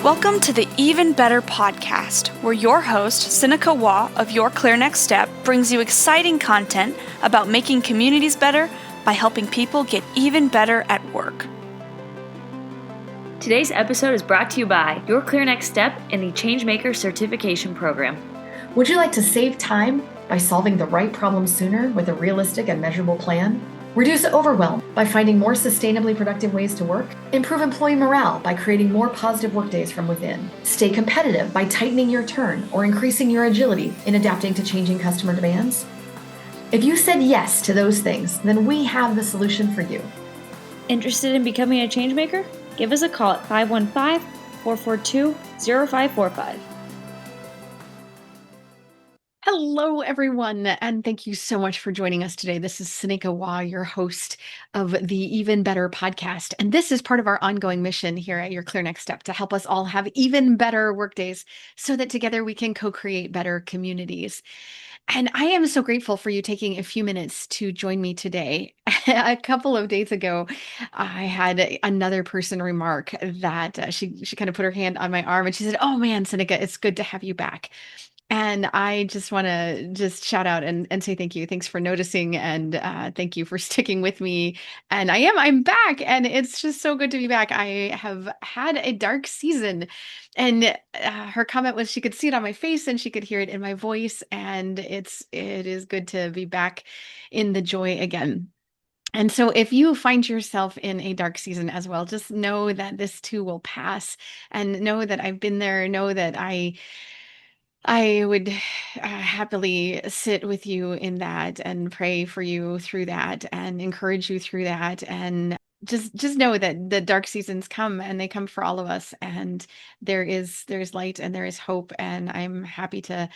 Welcome to the Even Better podcast, where your host, Sinikka Waugh of Your Clear Next Step, brings you exciting content about making communities better by helping people get even better at work. Today's episode is brought to you by Your Clear Next Step in the Changemaker Certification Program. Would you like to save time by solving the right problem sooner with a realistic and measurable plan? Reduce overwhelm by finding more sustainably productive ways to work? Improve employee morale by creating more positive workdays from within? Stay competitive by tightening your turn or increasing your agility in adapting to changing customer demands? If you said yes to those things, then we have the solution for you. Interested in becoming a changemaker? Give us a call at 515-442-0545. Hello, everyone, and thank you so much for joining us today. This is Sinikka Waugh, your host of the Even Better podcast, and this is part of our ongoing mission here at Your Clear Next Step to help us all have even better workdays so that together we can co-create better communities. And I am so grateful for you taking a few minutes to join me today. A couple of days ago, I had another person remark that she kind of put her hand on my arm and she said, "Oh man, Sinikka, it's good to have you back." And I just want to just shout out and say thank you. Thanks for noticing and thank you for sticking with me. And I'm back and it's just so good to be back. I have had a dark season and her comment was she could see it on my face and she could hear it in my voice. And it is good to be back in the joy again. And so if you find yourself in a dark season as well, just know that this too will pass and know that I've been there, know that I would happily sit with you in that and pray for you through that and encourage you through that. And just know that the dark seasons come and they come for all of us. And there's light and there is hope. And I'm happy to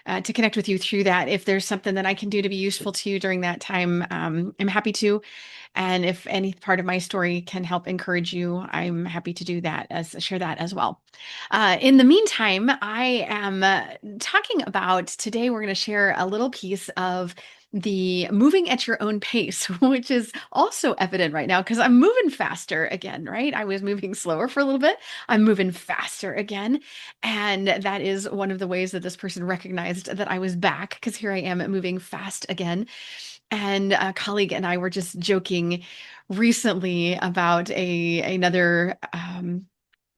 connect with you through that. If there's something that I can do to be useful to you during that time, I'm happy to. And if any part of my story can help encourage you, I'm happy to do that, share that as well. In the meantime, I am talking about today, we're going to share a little piece of the moving at your own pace, which is also evident right now because I'm moving faster again, right? I was moving slower for a little bit. I'm moving faster again. And that is one of the ways that this person recognized that I was back because here I am moving fast again. And a colleague and I were just joking recently about another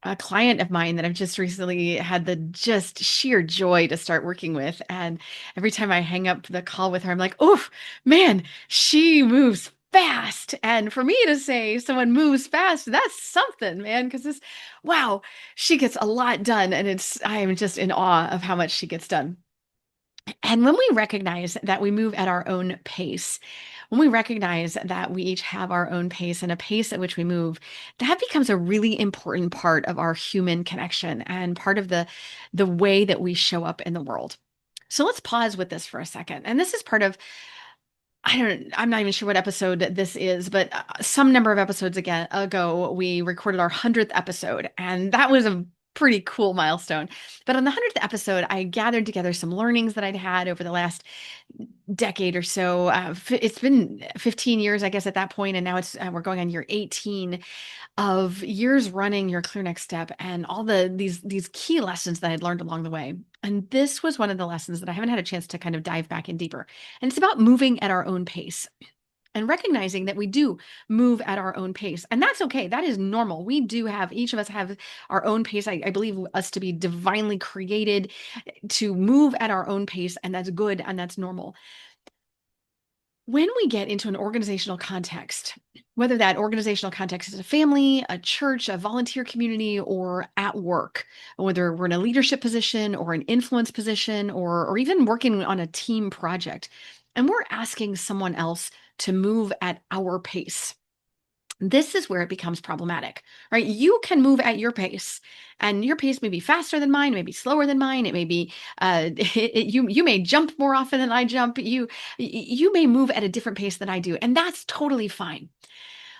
a client of mine that I've just recently had the just sheer joy to start working with. And every time I hang up the call with her, I'm like, oh man, she moves fast. And for me to say someone moves fast, that's something, man, because wow, she gets a lot done. And I am just in awe of how much she gets done. And when we recognize that we move at our own pace, when we recognize that we each have our own pace and a pace at which we move, that becomes a really important part of our human connection and part of the way that we show up in the world. So let's pause with this for a second. And this is part of, I'm not even sure what episode this is, but some number of episodes ago, we recorded our 100th episode. And that was a pretty cool milestone. But on the 100th episode, I gathered together some learnings that I'd had over the last decade or so. It's been 15 years, I guess, at that point, and now we're going on year 18 of years running Your Clear Next Step, and all these key lessons that I'd learned along the way. And this was one of the lessons that I haven't had a chance to kind of dive back in deeper. And it's about moving at our own pace. And recognizing that we do move at our own pace. And that's okay. That is normal. Each of us have our own pace. I believe us to be divinely created to move at our own pace. And that's good. And that's normal. When we get into an organizational context, whether that organizational context is a family, a church, a volunteer community, or at work, whether we're in a leadership position or an influence position, or even working on a team project, and we're asking someone else to move at our pace, this is where it becomes problematic, right? You can move at your pace, and your pace may be faster than mine, it may be slower than mine. It may be you may jump more often than I jump. You may move at a different pace than I do, and that's totally fine.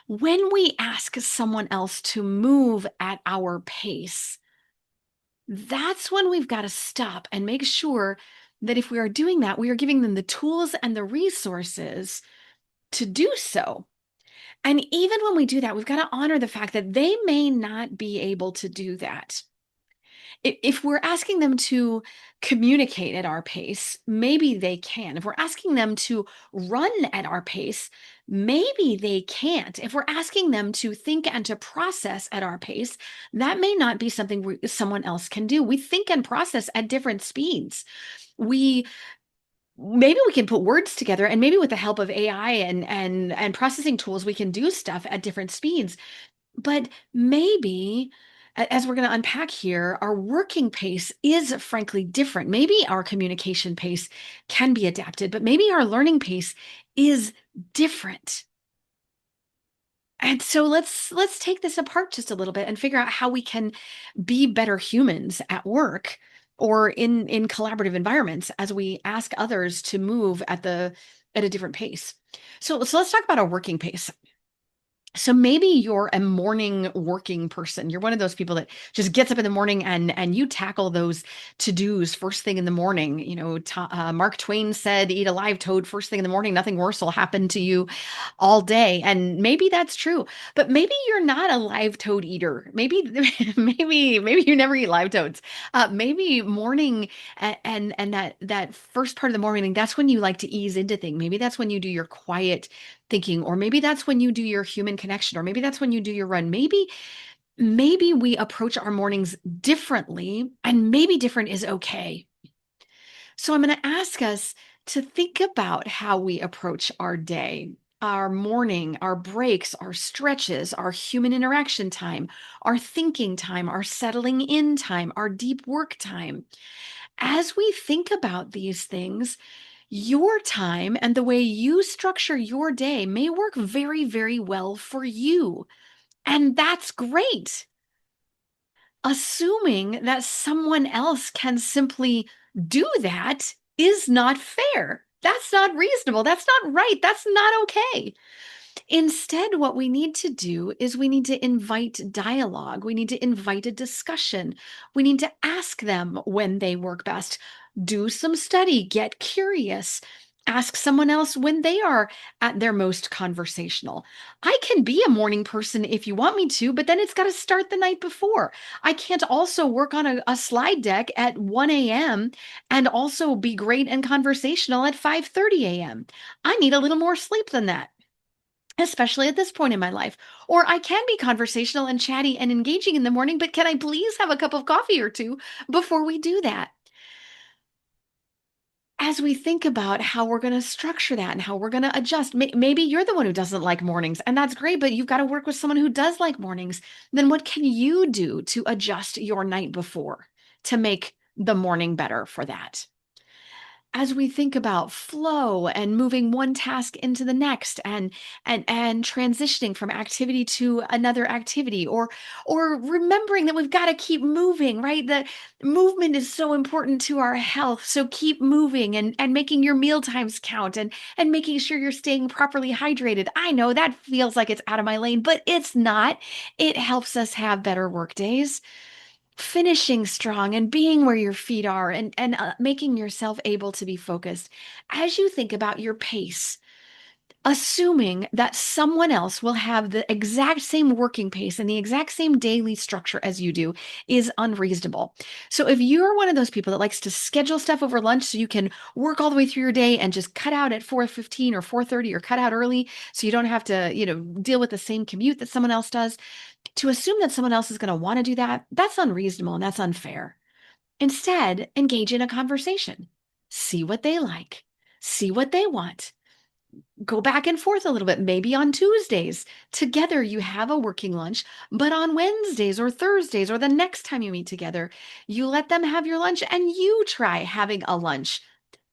When we ask someone else to move at our pace, that's when we've got to stop and make sure that if we are doing that, we are giving them the tools and the resources to do so. And even when we do that, we've got to honor the fact that they may not be able to do that. If we're asking them to communicate at our pace, maybe they can. If we're asking them to run at our pace, maybe they can't. If we're asking them to think and to process at our pace, that may not be something someone else can do. We think and process at different speeds. We Maybe we can put words together, and maybe with the help of AI and processing tools, we can do stuff at different speeds. But maybe, as we're going to unpack here, our working pace is frankly different. Maybe our communication pace can be adapted, but maybe our learning pace is different. And so let's take this apart just a little bit and figure out how we can be better humans at work or in collaborative environments as we ask others to move at a different pace. So let's talk about our working pace. So maybe you're a morning working person. You're one of those people that just gets up in the morning and you tackle those to-dos first thing in the morning. Mark Twain said, "Eat a live toad first thing in the morning. Nothing worse will happen to you all day." And maybe that's true, but maybe you're not a live toad eater. Maybe maybe you never eat live toads. Maybe morning and that first part of the morning, that's when you like to ease into things. Maybe that's when you do your quiet thinking, or maybe that's when you do your human connection, or maybe that's when you do your run. Maybe we approach our mornings differently, and maybe different is okay. So I'm going to ask us to think about how we approach our day, our morning, our breaks, our stretches, our human interaction time, our thinking time, our settling in time, our deep work time. As we think about these things, your time and the way you structure your day may work very, very well for you. And that's great. Assuming that someone else can simply do that is not fair. That's not reasonable. That's not right. That's not okay. Instead, what we need to do is we need to invite dialogue. We need to invite a discussion. We need to ask them when they work best. Do some study, get curious. Ask someone else when they are at their most conversational. I can be a morning person if you want me to, but then it's got to start the night before. I can't also work on a slide deck at 1 a.m. and also be great and conversational at 5:30 a.m. I need a little more sleep than that, especially at this point in my life. Or I can be conversational and chatty and engaging in the morning, but can I please have a cup of coffee or two before we do that? As we think about how we're going to structure that and how we're going to adjust, maybe you're the one who doesn't like mornings, and that's great, but you've got to work with someone who does like mornings. Then what can you do to adjust your night before to make the morning better for that? As we think about flow and moving one task into the next and transitioning from activity to another activity, or remembering that we've got to keep moving, right? That movement is so important to our health. So keep moving and making your meal times count and making sure you're staying properly hydrated. I know that feels like it's out of my lane, but it's not. It helps us have better work days. Finishing strong and being where your feet are and making yourself able to be focused as you think about your pace. Assuming that someone else will have the exact same working pace and the exact same daily structure as you do is unreasonable. So if you're one of those people that likes to schedule stuff over lunch so you can work all the way through your day and just cut out at 4:15 or 4:30 or cut out early so you don't have to, deal with the same commute that someone else does, to assume that someone else is going to want to do that, that's unreasonable and that's unfair. Instead, engage in a conversation. See what they like. See what they want. Go back and forth a little bit. Maybe on Tuesdays, together you have a working lunch, but on Wednesdays or Thursdays or the next time you meet together, you let them have your lunch and you try having a lunch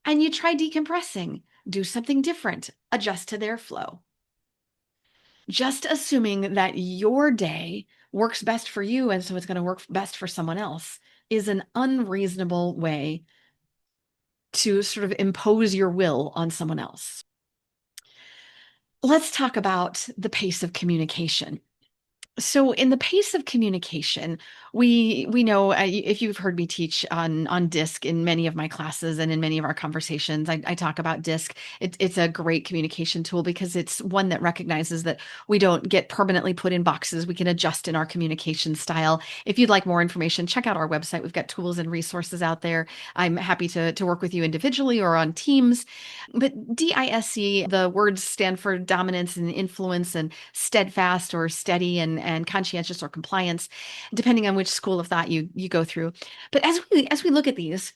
and you try decompressing. Do something different. Adjust to their flow. Just assuming that your day works best for you and so it's going to work best for someone else is an unreasonable way to sort of impose your will on someone else. Let's talk about the pace of communication. So in the pace of communication, we know if you've heard me teach on DISC in many of my classes and in many of our conversations, I talk about DISC. It's a great communication tool because it's one that recognizes that we don't get permanently put in boxes. We can adjust in our communication style. If you'd like more information, check out our website. We've got tools and resources out there. I'm happy to work with you individually or on teams. But DISC, the words stand for dominance and influence and steadfast or steady and conscientious or compliance, depending on which school of thought you go through. But as we look at these,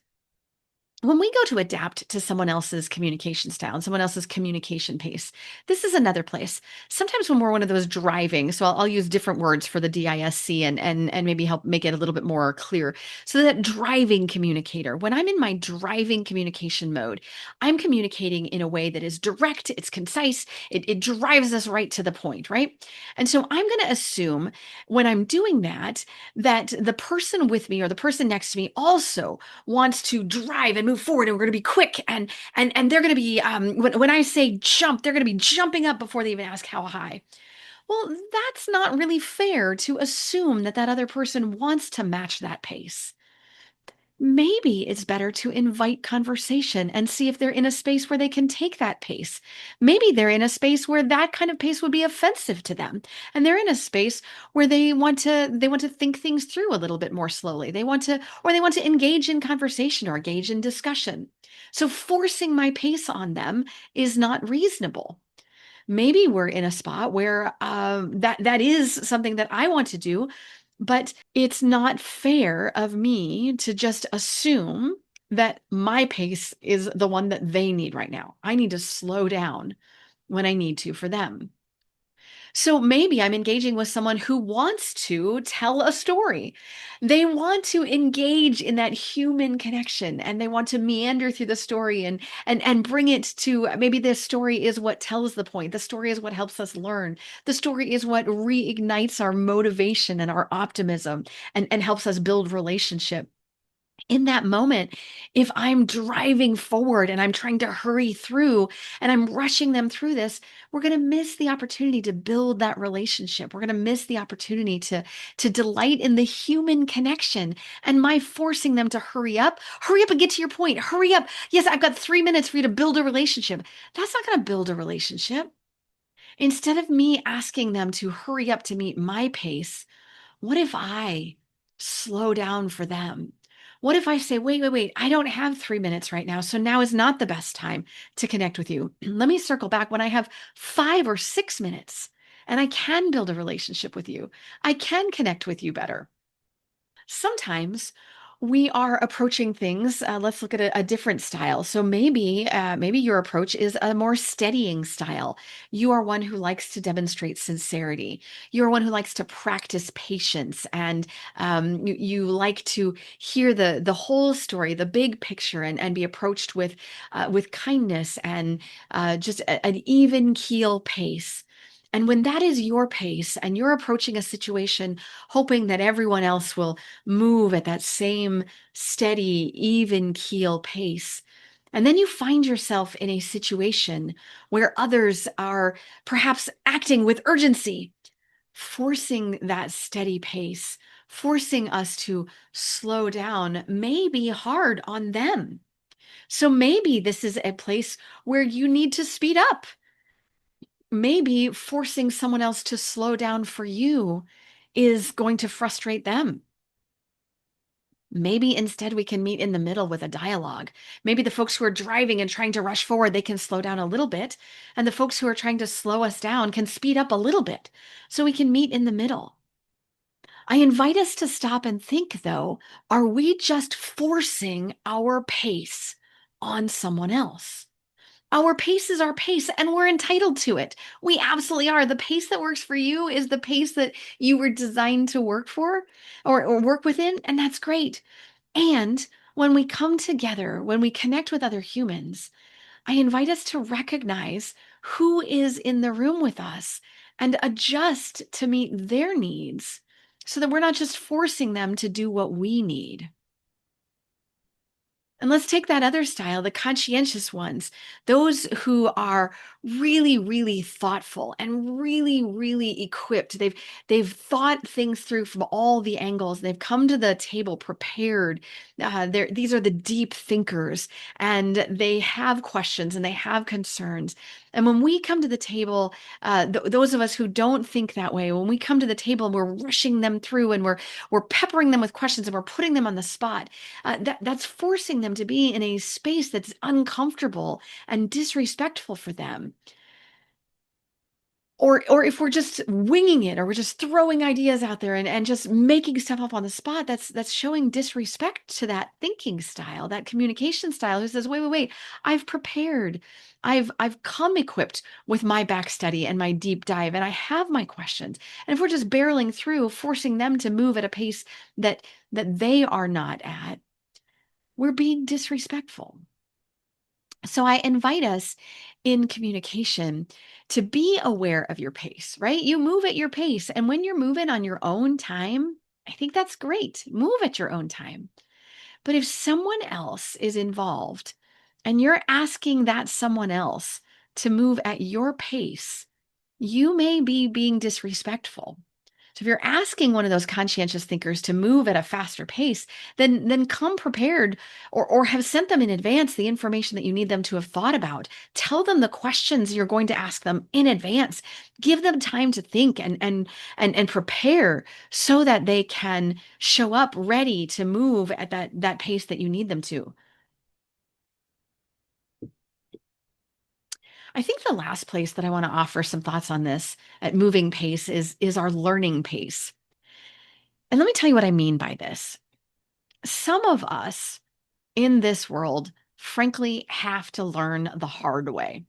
when we go to adapt to someone else's communication style and someone else's communication pace, this is another place. Sometimes when we're one of those driving, so I'll use different words for the DISC and maybe help make it a little bit more clear. So that driving communicator, when I'm in my driving communication mode, I'm communicating in a way that is direct, it's concise, it drives us right to the point, right? And so I'm going to assume when I'm doing that, that the person with me or the person next to me also wants to drive and move forward, and we're going to be quick, and they're going to be when I say jump, they're going to be jumping up before they even ask how high. Well, that's not really fair to assume that that other person wants to match that pace. Maybe it's better to invite conversation and see if they're in a space where they can take that pace. Maybe they're in a space where that kind of pace would be offensive to them. And they're in a space where they want to think things through a little bit more slowly. They want to engage in conversation or engage in discussion. So forcing my pace on them is not reasonable. Maybe we're in a spot where that is something that I want to do, but it's not fair of me to just assume that my pace is the one that they need right now. I need to slow down when I need to for them. So maybe I'm engaging with someone who wants to tell a story. They want to engage in that human connection and they want to meander through the story and bring it to maybe this story is what tells the point. The story is what helps us learn. The story is what reignites our motivation and our optimism and helps us build relationship in that moment, if I'm driving forward and I'm trying to hurry through and I'm rushing them through this, we're going to miss the opportunity to build that relationship. We're going to miss the opportunity to delight in the human connection. And my forcing them to hurry up and get to your point. Hurry up. Yes, I've got 3 minutes for you to build a relationship. That's not going to build a relationship. Instead of me asking them to hurry up to meet my pace, what if I slow down for them? What if I say, wait, I don't have 3 minutes right now. So now is not the best time to connect with you. Let me circle back when I have 5 or 6 minutes and I can build a relationship with you. I can connect with you better. Sometimes we are approaching things. Let's look at a different style. So maybe your approach is a more steadying style. You are one who likes to demonstrate sincerity. You are one who likes to practice patience, and you like to hear the whole story, the big picture, and be approached with kindness and just an even keel pace. And when that is your pace and you're approaching a situation hoping that everyone else will move at that same steady, even keel pace. And then you find yourself in a situation where others are perhaps acting with urgency, forcing that steady pace, forcing us to slow down may be hard on them. So maybe this is a place where you need to speed up. Maybe forcing someone else to slow down for you is going to frustrate them. Maybe instead we can meet in the middle with a dialogue. Maybe the folks who are driving and trying to rush forward, they can slow down a little bit. And the folks who are trying to slow us down can speed up a little bit so we can meet in the middle. I invite us to stop and think, though, are we just forcing our pace on someone else? Our pace is our pace, and we're entitled to it. We absolutely are. The pace that works for you is the pace that you were designed to work for or work within, and that's great. And when we come together, when we connect with other humans, I invite us to recognize who is in the room with us and adjust to meet their needs so that we're not just forcing them to do what we need. And let's take that other style, the conscientious ones, those who are really, really thoughtful and really, really equipped. They've thought things through from all the angles. They've come to the table prepared. These are the deep thinkers, and they have questions and they have concerns. And when we come to the table, those of us who don't think that way, when we come to the table and we're rushing them through and we're peppering them with questions and we're putting them on the spot, that's forcing them to be in a space that's uncomfortable and disrespectful for them. Or if we're just winging it, or we're just throwing ideas out there and just making stuff up on the spot, that's showing disrespect to that thinking style, that communication style, who says, wait, I've prepared. I've come equipped with my back study and my deep dive, and I have my questions. And if we're just barreling through, forcing them to move at a pace that they are not at, we're being disrespectful. So I invite us in communication to be aware of your pace, right? You move at your pace. And when you're moving on your own time, I think that's great. Move at your own time. But if someone else is involved and you're asking that someone else to move at your pace, you may be being disrespectful. So if you're asking one of those conscientious thinkers to move at a faster pace, then come prepared, or have sent them in advance the information that you need them to have thought about. Tell them the questions you're going to ask them in advance. Give them time to think and prepare so that they can show up ready to move at that pace that you need them to. I think the last place that I want to offer some thoughts on this at moving pace is our learning pace. And let me tell you what I mean by this. Some of us in this world, frankly, have to learn the hard way.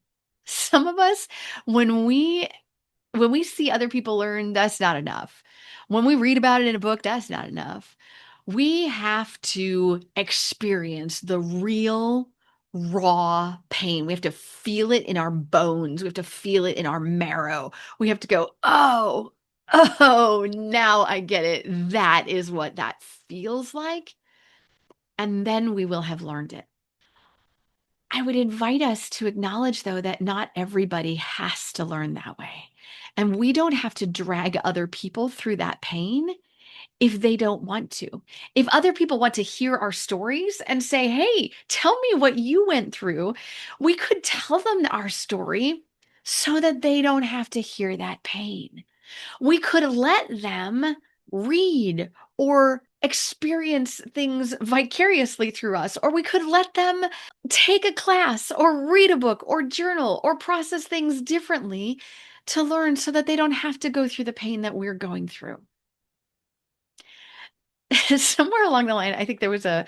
Some of us, when we see other people learn, that's not enough. When we read about it in a book, that's not enough. We have to experience the real raw pain. We have to feel it in our bones. We have to feel it in our marrow. We have to go, oh, now I get it. That is what that feels like. And then we will have learned it. I would invite us to acknowledge, though, that not everybody has to learn that way. And we don't have to drag other people through that pain if they don't want to. If other people want to hear our stories and say, hey, tell me what you went through, we could tell them our story so that they don't have to hear that pain. We could let them read or experience things vicariously through us, or we could let them take a class or read a book or journal or process things differently to learn so that they don't have to go through the pain that we're going through. Somewhere along the line, I think there was a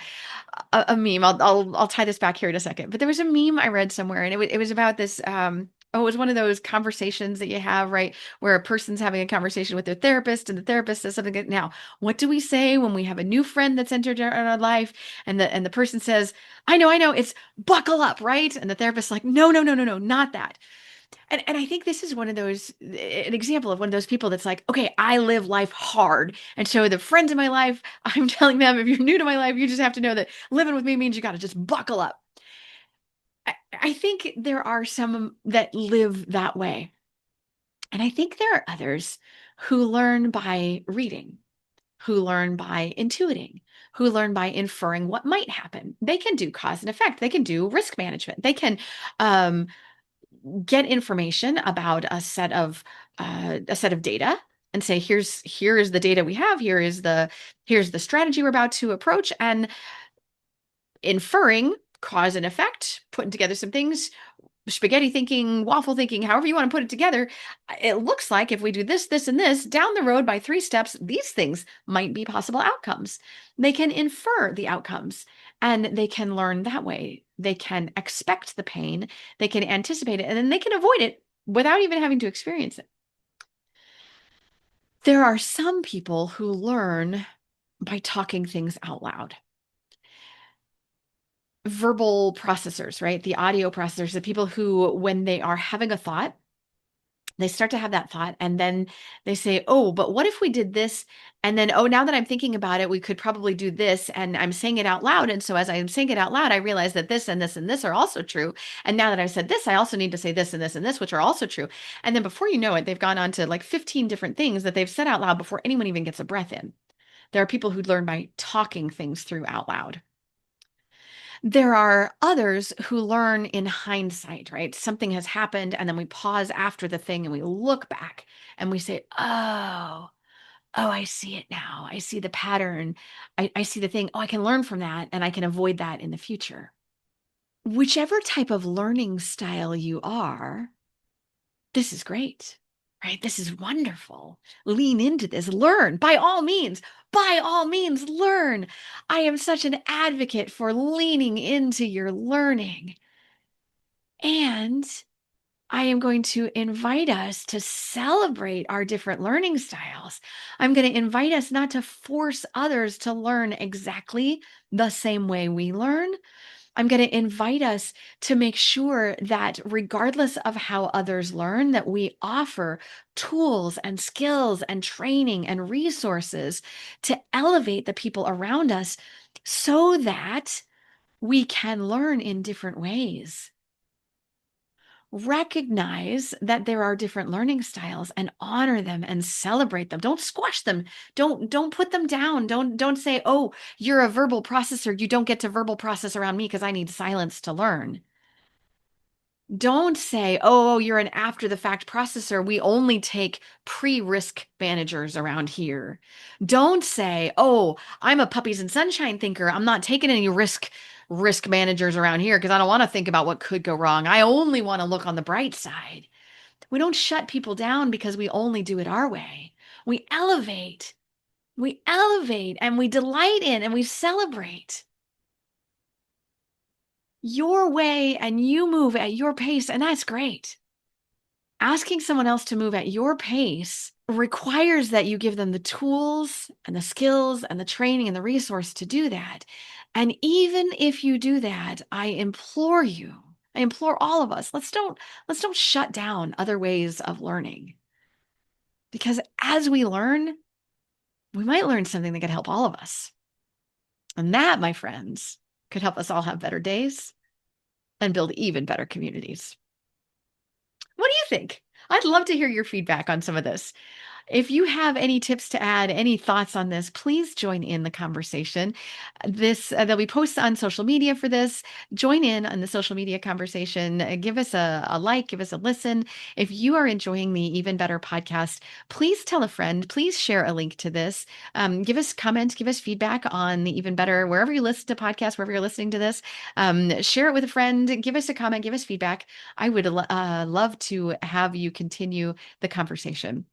meme. I'll tie this back here in a second, but there was a meme I read somewhere, and it was about this. It was one of those conversations that you have, right, where a person's having a conversation with their therapist, and the therapist says something. Now, what do we say when we have a new friend that's entered our life, and the person says, I know, it's buckle up, right? And the therapist's like, no, not that. And I think this is one of those, an example of one of those people that's like, okay, I live life hard. And so the friends in my life, I'm telling them, if you're new to my life, you just have to know that living with me means you got to just buckle up. I think there are some that live that way. And I think there are others who learn by reading, who learn by intuiting, who learn by inferring what might happen. They can do cause and effect. They can do risk management. They can get information about a set of data and say, here is the data we have. Here's the strategy we're about to approach, and inferring cause and effect, putting together some things, spaghetti thinking, waffle thinking, however you want to put it together. It looks like if we do this, this, and this down the road by 3 steps, these things might be possible outcomes. They can infer the outcomes, and they can learn that way. They can expect the pain, they can anticipate it, and then they can avoid it without even having to experience it. There are some people who learn by talking things out loud. Verbal processors, right? The audio processors, the people who, when they are having a thought, They start to have that thought, and then they say, oh, but what if we did this? And then, oh, now that I'm thinking about it, we could probably do this. And I'm saying it out loud. And so as I'm saying it out loud, I realize that this and this and this are also true. And now that I've said this, I also need to say this and this and this, which are also true. And then before you know it, they've gone on to like 15 different things that they've said out loud before anyone even gets a breath in. There are people who learn by talking things through out loud. There are others who learn in hindsight, right? Something has happened, and then we pause after the thing and we look back and we say, oh, I see it now. I see the pattern. I see the thing. Oh, I can learn from that and I can avoid that in the future. Whichever type of learning style you are, this is great, right? This is wonderful. Lean into this, learn by all means. By all means, learn. I am such an advocate for leaning into your learning. And I am going to invite us to celebrate our different learning styles. I'm going to invite us not to force others to learn exactly the same way we learn. I'm going to invite us to make sure that regardless of how others learn, that we offer tools and skills and training and resources to elevate the people around us so that we can learn in different ways. Recognize that there are different learning styles and honor them and celebrate them. Don't squash them. Don't put them down. Don't say, "Oh, you're a verbal processor. You don't get to verbal process around me because I need silence to learn." Don't say, "Oh, you're an after the fact processor. We only take pre-risk managers around here." Don't say, "Oh, I'm a puppies and sunshine thinker. I'm not taking any risk managers around here because I don't want to think about what could go wrong. I only want to look on the bright side." We don't shut people down because we only do it our way. We elevate. We elevate and we delight in and we celebrate your way, and you move at your pace, and that's great. Asking someone else to move at your pace requires that you give them the tools and the skills and the training and the resource to do that. And even if you do that, I implore all of us, let's don't shut down other ways of learning. Because as we learn, we might learn something that could help all of us. And that, my friends, could help us all have better days and build even better communities. What do you think? I'd love to hear your feedback on some of this. If you have any tips to add, any thoughts on this, please join in the conversation. There'll be posts on social media for this. Join in on the social media conversation. Give us a like, give us a listen. If you are enjoying the Even Better podcast, please tell a friend. Please share a link to this. Give us comments, give us feedback on the Even Better, wherever you listen to podcasts, wherever you're listening to this. Share it with a friend. Give us a comment, give us feedback. I would love to have you continue the conversation.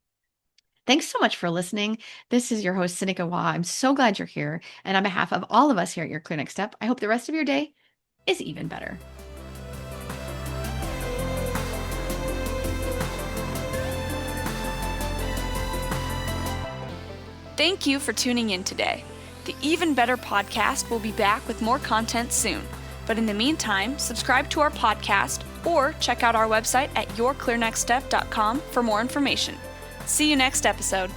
Thanks so much for listening. This is your host, Sinikka Waugh. I'm so glad you're here. And on behalf of all of us here at Your Clear Next Step, I hope the rest of your day is even better. Thank you for tuning in today. The Even Better podcast will be back with more content soon. But in the meantime, subscribe to our podcast or check out our website at yourclearnextstep.com for more information. See you next episode.